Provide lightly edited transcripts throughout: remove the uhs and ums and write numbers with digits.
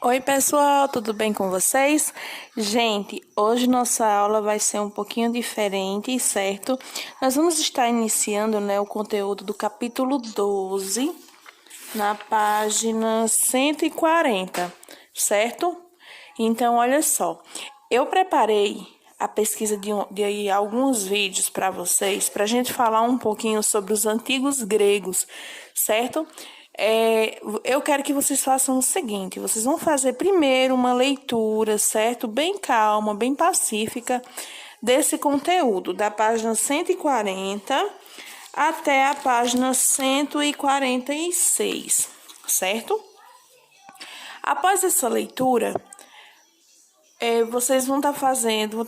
Oi pessoal, tudo bem com vocês? Gente, hoje nossa aula vai ser um pouquinho diferente, certo? Nós vamos estar iniciando, o conteúdo do capítulo 12, na página 140, certo? Então, olha só, eu preparei a pesquisa de alguns vídeos para vocês, para a gente falar um pouquinho sobre os antigos gregos, certo? Eu quero que vocês façam o seguinte, vocês vão fazer primeiro uma leitura, certo? Bem calma, bem pacífica desse conteúdo, da página 140 até a página 146, certo? Após essa leitura, vocês vão estar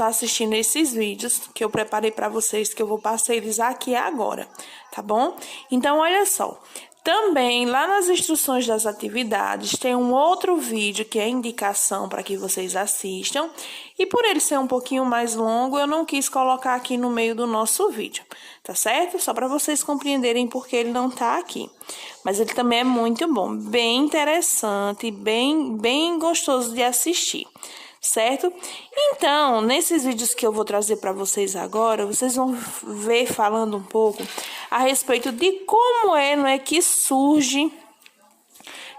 assistindo esses vídeos que eu preparei para vocês, que eu vou parceirizar aqui agora, tá bom? Então, olha só. Também, lá nas instruções das atividades, tem um outro vídeo que é indicação para que vocês assistam. E por ele ser um pouquinho mais longo, eu não quis colocar aqui no meio do nosso vídeo, tá certo? Só para vocês compreenderem porque ele não tá aqui. Mas ele também é muito bom, bem interessante, bem gostoso de assistir. Certo? Então, nesses vídeos que eu vou trazer para vocês agora, vocês vão ver falando um pouco a respeito de como que surge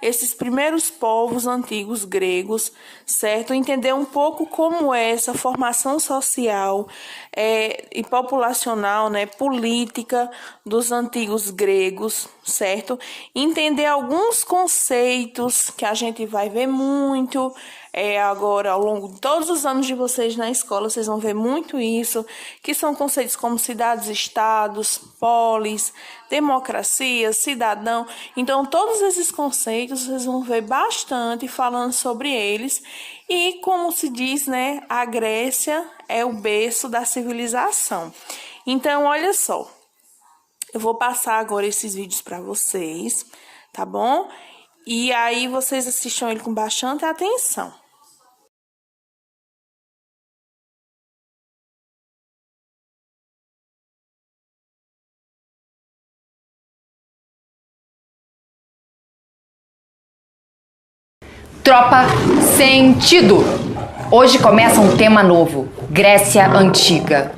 esses primeiros povos antigos gregos, certo? Entender um pouco como é essa formação social e populacional, política dos antigos gregos, certo? Entender alguns conceitos que a gente vai ver muito agora ao longo de todos os anos de vocês na escola, vocês vão ver muito isso, que são conceitos como cidades-estados, polis, democracia, cidadão. Então, todos esses conceitos vocês vão ver bastante falando sobre eles. E, como se diz, a Grécia é o berço da civilização. Então, olha só, eu vou passar agora esses vídeos para vocês, tá bom? E aí, vocês assistam ele com bastante atenção. Tropa Sentido! Hoje começa um tema novo, Grécia Antiga.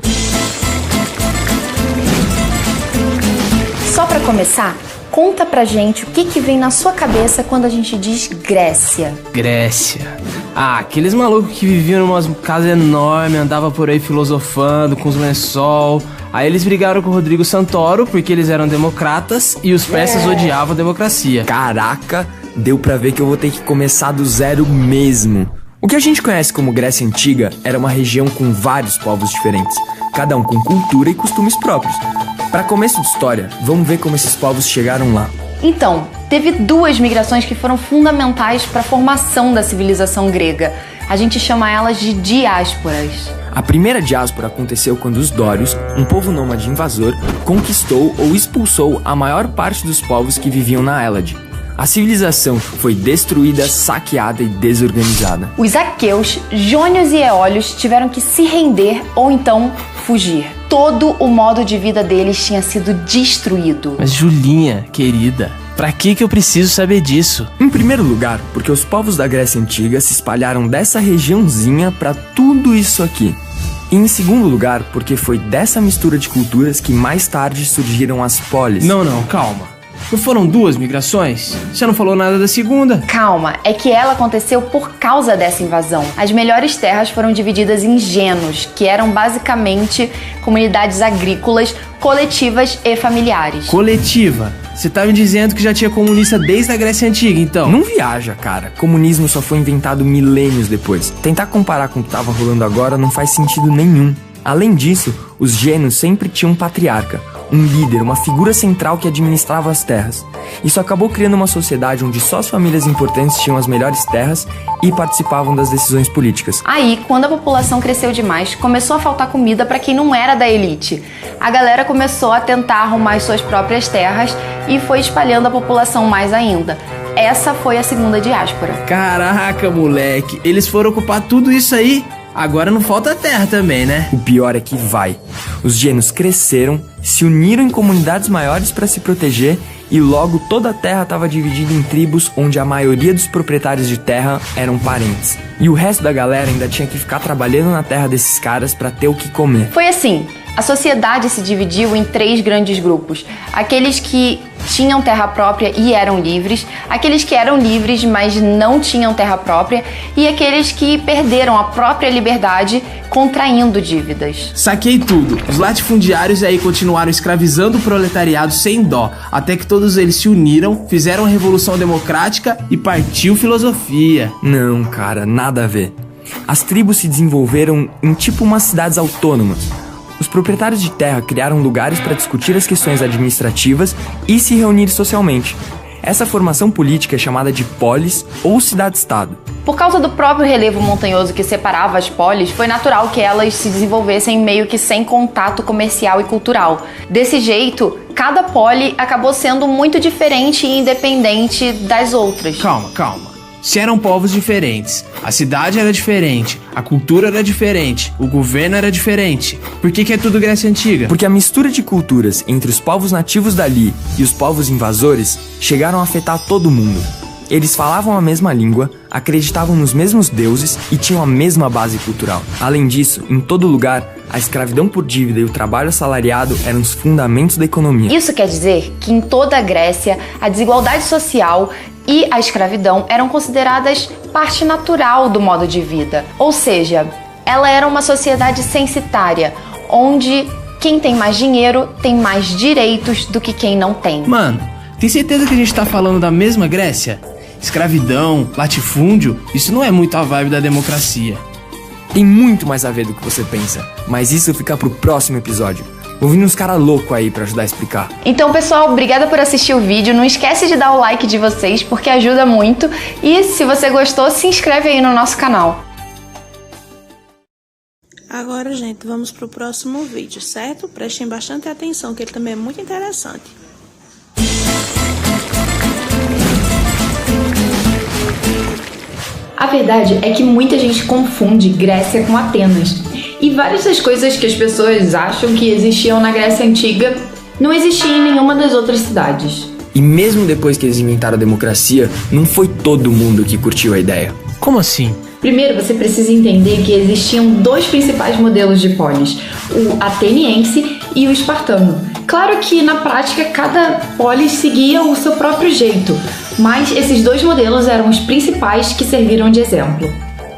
Só para começar, conta pra gente o que vem na sua cabeça quando a gente diz Grécia. Grécia. Aqueles malucos que viviam numa casa enorme, andavam por aí filosofando com os lençol. Aí eles brigaram com o Rodrigo Santoro porque eles eram democratas e os persas odiavam a democracia. Caraca, deu pra ver que eu vou ter que começar do zero mesmo. O que a gente conhece como Grécia Antiga era uma região com vários povos diferentes, cada um com cultura e costumes próprios. Para começo de história, vamos ver como esses povos chegaram lá. Então, teve duas migrações que foram fundamentais para a formação da civilização grega. A gente chama elas de diásporas. A primeira diáspora aconteceu quando os dórios, um povo nômade invasor, conquistou ou expulsou a maior parte dos povos que viviam na Hélade. A civilização foi destruída, saqueada e desorganizada. Os aqueus, jônios e eólios tiveram que se render ou então fugir. Todo o modo de vida deles tinha sido destruído. Mas Julinha, querida, pra que eu preciso saber disso? Em primeiro lugar, porque os povos da Grécia Antiga se espalharam dessa regiãozinha pra tudo isso aqui. E em segundo lugar, porque foi dessa mistura de culturas que mais tarde surgiram as polis. Não, calma. Não foram duas migrações? Você não falou nada da segunda? Calma, é que ela aconteceu por causa dessa invasão. As melhores terras foram divididas em genos, que eram basicamente comunidades agrícolas, coletivas e familiares. Coletiva? Você tá me dizendo que já tinha comunista desde a Grécia Antiga, então? Não viaja, cara. Comunismo só foi inventado milênios depois. Tentar comparar com o que tava rolando agora não faz sentido nenhum. Além disso, os genos sempre tinham um patriarca, um líder, uma figura central que administrava as terras. Isso acabou criando uma sociedade onde só as famílias importantes tinham as melhores terras e participavam das decisões políticas. Aí, quando a população cresceu demais, começou a faltar comida para quem não era da elite. A galera começou a tentar arrumar as suas próprias terras e foi espalhando a população mais ainda. Essa foi a segunda diáspora. Caraca, moleque, eles foram ocupar tudo isso aí? Agora não falta terra também, né? O pior é que vai. Os genos cresceram, se uniram em comunidades maiores para se proteger e logo toda a terra estava dividida em tribos onde a maioria dos proprietários de terra eram parentes. E o resto da galera ainda tinha que ficar trabalhando na terra desses caras para ter o que comer. Foi assim, a sociedade se dividiu em 3 grandes grupos. Aqueles que tinham terra própria e eram livres, aqueles que eram livres, mas não tinham terra própria, e aqueles que perderam a própria liberdade contraindo dívidas. Saquei tudo. Os latifundiários aí continuaram escravizando o proletariado sem dó, até que todos eles se uniram, fizeram a Revolução Democrática e partiu filosofia. Não, cara, nada a ver. As tribos se desenvolveram em tipo umas cidades autônomas. Os proprietários de terra criaram lugares para discutir as questões administrativas e se reunir socialmente. Essa formação política é chamada de polis ou cidade-estado. Por causa do próprio relevo montanhoso que separava as polis, foi natural que elas se desenvolvessem meio que sem contato comercial e cultural. Desse jeito, cada poli acabou sendo muito diferente e independente das outras. Calma. Se eram povos diferentes, a cidade era diferente, a cultura era diferente, o governo era diferente, por que é tudo Grécia Antiga? Porque a mistura de culturas entre os povos nativos dali e os povos invasores chegaram a afetar todo mundo. Eles falavam a mesma língua, acreditavam nos mesmos deuses e tinham a mesma base cultural. Além disso, em todo lugar, a escravidão por dívida e o trabalho assalariado eram os fundamentos da economia. Isso quer dizer que em toda a Grécia, a desigualdade social e a escravidão eram consideradas parte natural do modo de vida. Ou seja, ela era uma sociedade censitária, onde quem tem mais dinheiro tem mais direitos do que quem não tem. Mano, tem certeza que a gente tá falando da mesma Grécia? Escravidão, latifúndio, isso não é muito a vibe da democracia. Tem muito mais a ver do que você pensa, mas isso fica pro próximo episódio. Vou vir uns caras loucos aí pra ajudar a explicar. Então, pessoal, obrigada por assistir o vídeo. Não esquece de dar o like de vocês, porque ajuda muito. E se você gostou, se inscreve aí no nosso canal. Agora, gente, vamos pro próximo vídeo, certo? Prestem bastante atenção, que ele também é muito interessante. A verdade é que muita gente confunde Grécia com Atenas. E várias das coisas que as pessoas acham que existiam na Grécia Antiga não existiam em nenhuma das outras cidades. E mesmo depois que eles inventaram a democracia, não foi todo mundo que curtiu a ideia. Como assim? Primeiro, você precisa entender que existiam 2 principais modelos de polis, o ateniense e o espartano. Claro que na prática cada polis seguia o seu próprio jeito, mas esses 2 modelos eram os principais que serviram de exemplo.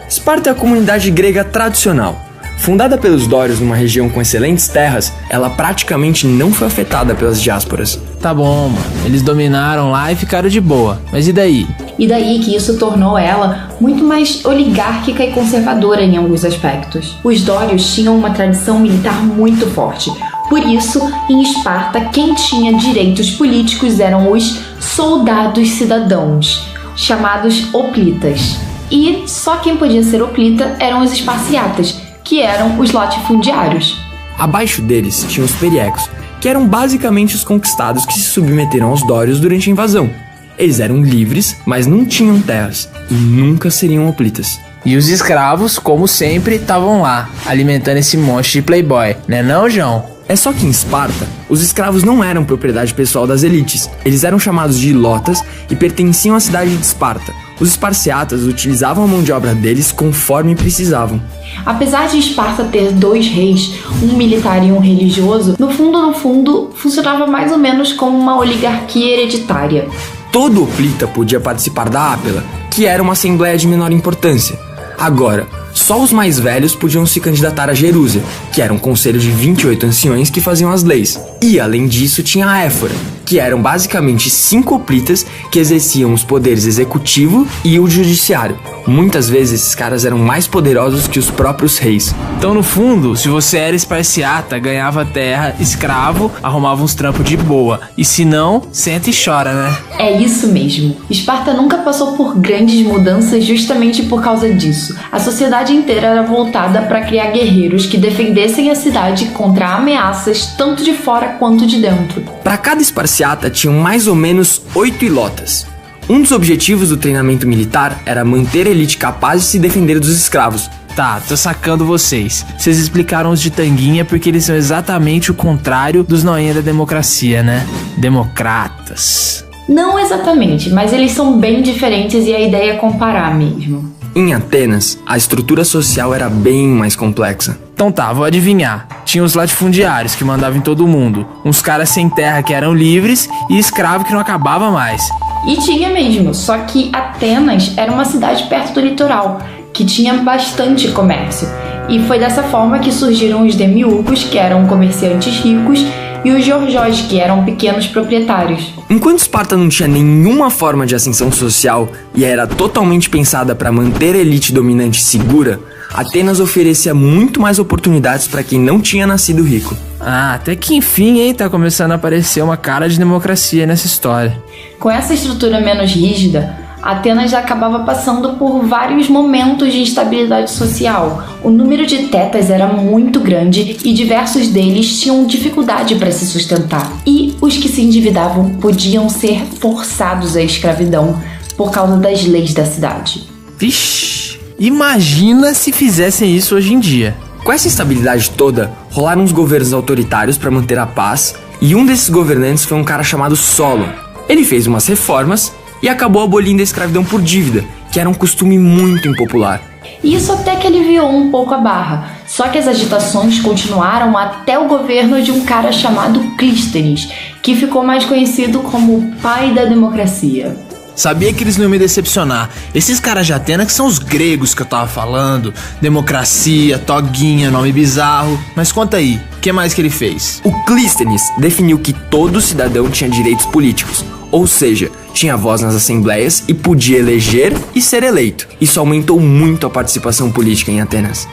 Esparta é a comunidade grega tradicional. Fundada pelos dórios numa região com excelentes terras, ela praticamente não foi afetada pelas diásporas. Tá bom, mano. Eles dominaram lá e ficaram de boa. Mas e daí? E daí que isso tornou ela muito mais oligárquica e conservadora em alguns aspectos. Os dórios tinham uma tradição militar muito forte. Por isso, em Esparta, quem tinha direitos políticos eram os soldados cidadãos, chamados hoplitas. E só quem podia ser hoplita eram os esparciatas, que eram os latifundiários. Abaixo deles tinham os periecos, que eram basicamente os conquistados que se submeteram aos dórios durante a invasão. Eles eram livres, mas não tinham terras e nunca seriam hoplitas. E os escravos, como sempre, estavam lá, alimentando esse monte de playboy, né não, João? É só que em Esparta, os escravos não eram propriedade pessoal das elites. Eles eram chamados de ilotas e pertenciam à cidade de Esparta. Os esparciatas utilizavam a mão de obra deles conforme precisavam. Apesar de Esparta ter 2 reis, um militar e um religioso, no fundo, funcionava mais ou menos como uma oligarquia hereditária. Todo hoplita podia participar da Ápela, que era uma assembleia de menor importância. Agora, só os mais velhos podiam se candidatar a Jerúsia, que era um conselho de 28 anciões que faziam as leis. E, além disso, tinha a Éfora, que eram basicamente 5 hoplitas que exerciam os poderes executivo e o judiciário. Muitas vezes, esses caras eram mais poderosos que os próprios reis. Então, no fundo, se você era esparciata, ganhava terra, escravo, arrumava uns trampos de boa. E se não, senta e chora, né? É isso mesmo. Esparta nunca passou por grandes mudanças justamente por causa disso. A sociedade inteira era voltada para criar guerreiros que defendessem a cidade contra ameaças tanto de fora quanto de dentro. Para cada esparciata tinham mais ou menos 8 ilotas. Um dos objetivos do treinamento militar era manter a elite capaz de se defender dos escravos. Tá, tô sacando vocês. Vocês explicaram os de tanguinha porque eles são exatamente o contrário dos noinha da democracia, né? Democratas. Não exatamente, mas eles são bem diferentes e a ideia é comparar mesmo. Em Atenas, a estrutura social era bem mais complexa. Então tá, vou adivinhar. Tinha os latifundiários que mandavam em todo mundo, uns caras sem terra que eram livres e escravo que não acabava mais. E tinha mesmo, só que Atenas era uma cidade perto do litoral, que tinha bastante comércio. E foi dessa forma que surgiram os demiurgos, que eram comerciantes ricos, e os georgós, que eram pequenos proprietários. Enquanto Esparta não tinha nenhuma forma de ascensão social e era totalmente pensada para manter a elite dominante segura, Atenas oferecia muito mais oportunidades para quem não tinha nascido rico. Ah, até que enfim, hein, tá começando a aparecer uma cara de democracia nessa história. Com essa estrutura menos rígida, Atenas já acabava passando por vários momentos de instabilidade social. O número de tetas era muito grande e diversos deles tinham dificuldade para se sustentar. E os que se endividavam podiam ser forçados à escravidão por causa das leis da cidade. Vixe, imagina se fizessem isso hoje em dia. Com essa instabilidade toda, rolaram uns governos autoritários para manter a paz, e um desses governantes foi um cara chamado Solon. Ele fez umas reformas e acabou abolindo a escravidão por dívida, que era um costume muito impopular. Isso até que aliviou um pouco a barra, só que as agitações continuaram até o governo de um cara chamado Clístenes, que ficou mais conhecido como o pai da democracia. Sabia que eles não iam me decepcionar. Esses caras de Atenas que são os gregos que eu tava falando. Democracia, toguinha, nome bizarro. Mas conta aí, o que mais que ele fez? O Clístenes definiu que todo cidadão tinha direitos políticos, ou seja, tinha voz nas assembleias e podia eleger e ser eleito. Isso aumentou muito a participação política em Atenas.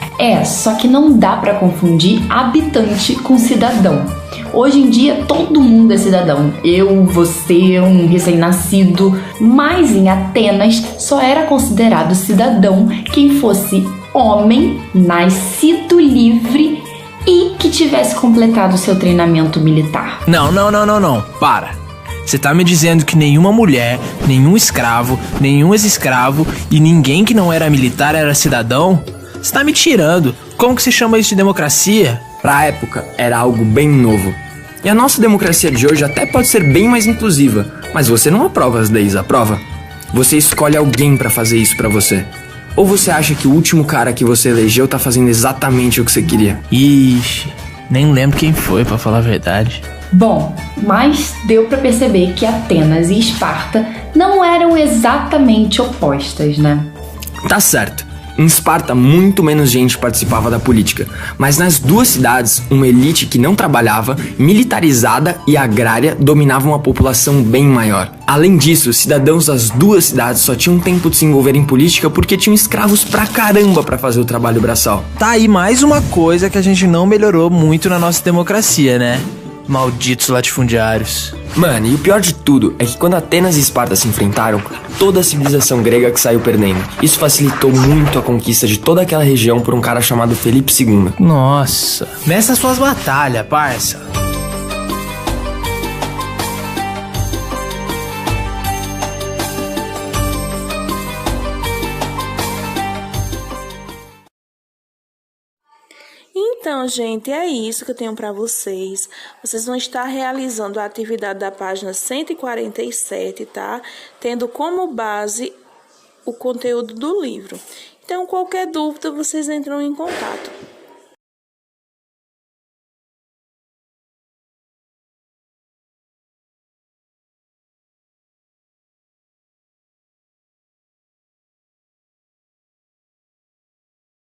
Só que não dá pra confundir habitante com cidadão. Hoje em dia todo mundo é cidadão, eu, você, um recém-nascido, mas em Atenas só era considerado cidadão quem fosse homem, nascido livre e que tivesse completado seu treinamento militar. Não, para. Você tá me dizendo que nenhuma mulher, nenhum escravo, nenhum ex-escravo e ninguém que não era militar era cidadão? Você tá me tirando. Como que se chama isso de democracia? Pra época, era algo bem novo. E a nossa democracia de hoje até pode ser bem mais inclusiva, mas você não aprova as leis, aprova? Você escolhe alguém pra fazer isso pra você. Ou você acha que o último cara que você elegeu tá fazendo exatamente o que você queria? Ixi, nem lembro quem foi, pra falar a verdade. Bom, mas deu pra perceber que Atenas e Esparta não eram exatamente opostas, né? Tá certo. Em Esparta, muito menos gente participava da política, mas nas duas cidades, uma elite que não trabalhava, militarizada e agrária dominavam a população bem maior. Além disso, cidadãos das duas cidades só tinham tempo de se envolver em política porque tinham escravos pra caramba pra fazer o trabalho braçal. Tá aí mais uma coisa que a gente não melhorou muito na nossa democracia, né? Malditos latifundiários. Mano, e o pior de tudo é que quando Atenas e Esparta se enfrentaram, toda a civilização grega que saiu perdendo. Isso facilitou muito a conquista de toda aquela região por um cara chamado Felipe II. Nossa, meça suas batalhas, parça. Então, gente, é isso que eu tenho para vocês. Vocês vão estar realizando a atividade da página 147, tá? Tendo como base o conteúdo do livro. Então, qualquer dúvida, vocês entram em contato.